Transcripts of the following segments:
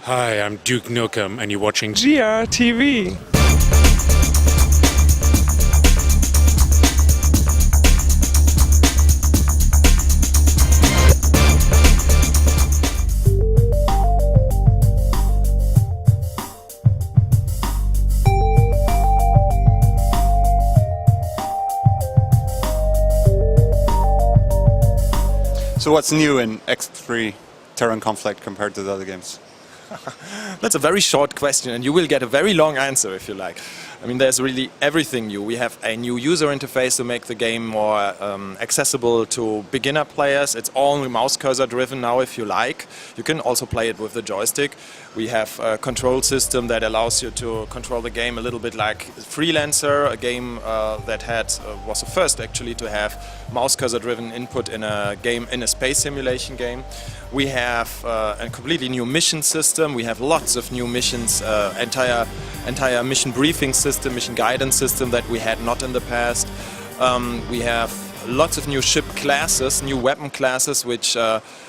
Hi, I'm Duke Nukem, and you're watching GRTV. So what's new in X3 Terran Conflict compared to the other games? That's a very short question, and you will get a very long answer if you like. I mean, there's really everything new. We have a new user interface to make the game more accessible to beginner players. It's all mouse cursor driven now if you like. You can also play it with the joystick. We have a control system that allows you to control the game a little bit like Freelancer, a game that was the first actually to have mouse cursor driven input in a game, in a space simulation game. We have a completely new mission system. We have lots of new missions, entire mission briefing system, mission guidance system that we had not in the past. We have lots of new ship classes, new weapon classes, which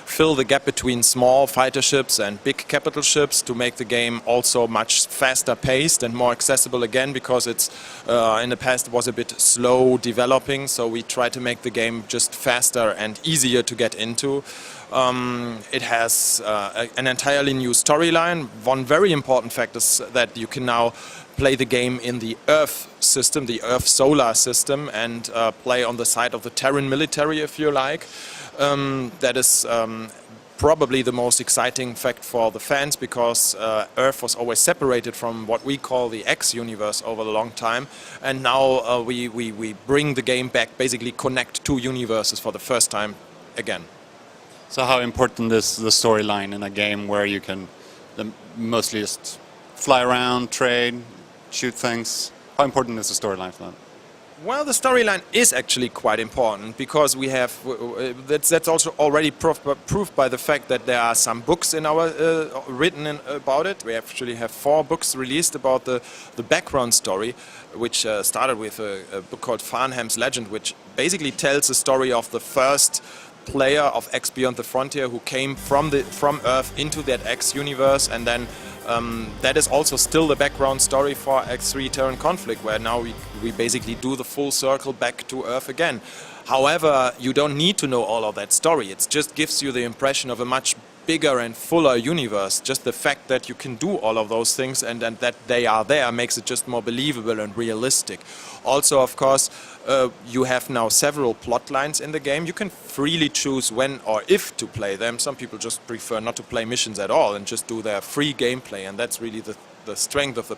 fill the gap between small fighter ships and big capital ships to make the game also much faster paced and more accessible again, because it's in the past it was a bit slow developing, so we try to make the game just faster and easier to get into. It has an entirely new storyline. One very important fact is that you can now play the game in the Earth system, the Earth solar system, and play on the side of the Terran military if you like. That is probably the most exciting fact for the fans, because Earth was always separated from what we call the X universe over a long time, and now we bring the game back, basically connect two universes for the first time again. So how important is the storyline in a game where you can mostly just fly around, trade, shoot things? How important is the storyline for that? Well, the storyline is actually quite important, because we have that's also already proved by the fact that there are some books in our written about it. We actually have 4 books released about the background story, which started with a book called Farnham's Legend, which basically tells the story of the first player of X Beyond the Frontier who came from Earth into that X universe, and then that is also still the background story for X3 Terran Conflict, where now we basically do the full circle back to Earth again. However, you don't need to know all of that story. It just gives you the impression of a much bigger and fuller universe. Just the fact that you can do all of those things and that they are there makes it just more believable and realistic. Also, of course, you have now several plot lines in the game. You can freely choose when or if to play them. Some people just prefer not to play missions at all and just do their free gameplay, and that's really the strength of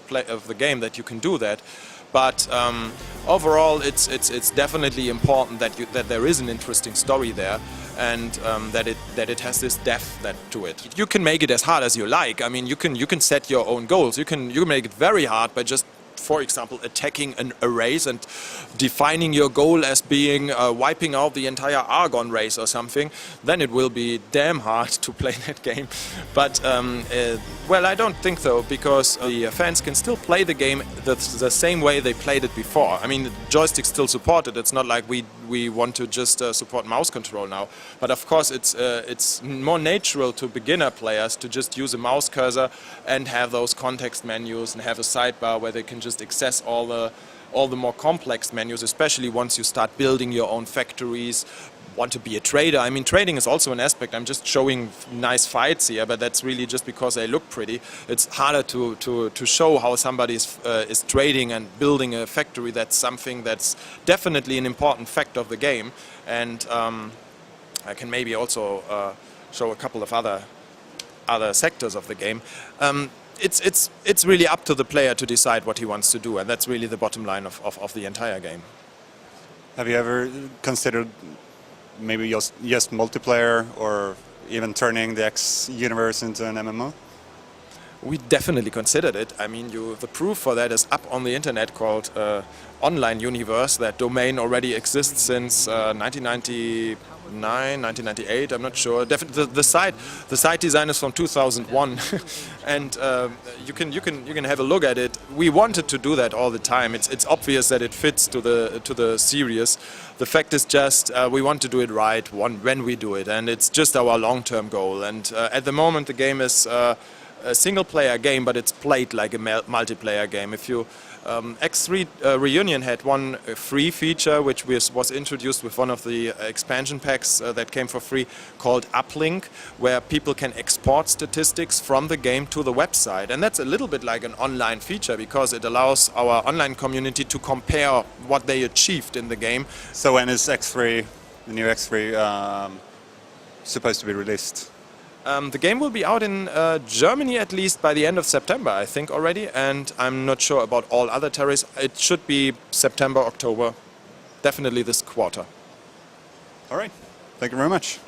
the game, that you can do that. But overall, it's definitely important that there is an interesting story there, and that it has this depth to it. You can make it as hard as you like. I mean, you can set your own goals. You can make it very hard by just, for example, attacking a race and defining your goal as being wiping out the entire Argon race or something. Then it will be damn hard to play that game. But well, I don't think so, because the fans can still play the game the same way they played it before. I mean, the joystick still supported. It's not like we want to just support mouse control now. But of course, it's more natural to beginner players to just use a mouse cursor and have those context menus and have a sidebar where they can just access all the more complex menus, especially once you start building your own factories, want to be a trader. I mean, trading is also an aspect. I'm just showing nice fights here, but that's really just because they look pretty. It's harder to show how somebody is trading and building a factory. That's something that's definitely an important fact of the game, and I can maybe also show a couple of other sectors of the game. It's really up to the player to decide what he wants to do, and that's really the bottom line of the entire game. Have you ever considered maybe just multiplayer, or even turning the X universe into an MMO? We definitely considered it. I mean, the proof for that is up on the internet, called Online Universe. That domain already exists since 1999, 1998. I'm not sure. Definitely, the site design is from 2001, and you can have a look at it. We wanted to do that all the time. It's obvious that it fits to the series. The fact is just we want to do it right when we do it, and it's just our long-term goal. And at the moment, the game is a single-player game, but it's played like a multiplayer game. If you X3 Reunion had one free feature which was introduced with one of the expansion packs that came for free, called Uplink, where people can export statistics from the game to the website. And that's a little bit like an online feature because it allows our online community to compare what they achieved in the game. So when is X3, the new X3, supposed to be released? The game will be out in Germany at least by the end of September, I think already, and I'm not sure about all other territories. It should be September, October, definitely this quarter. All right, thank you very much.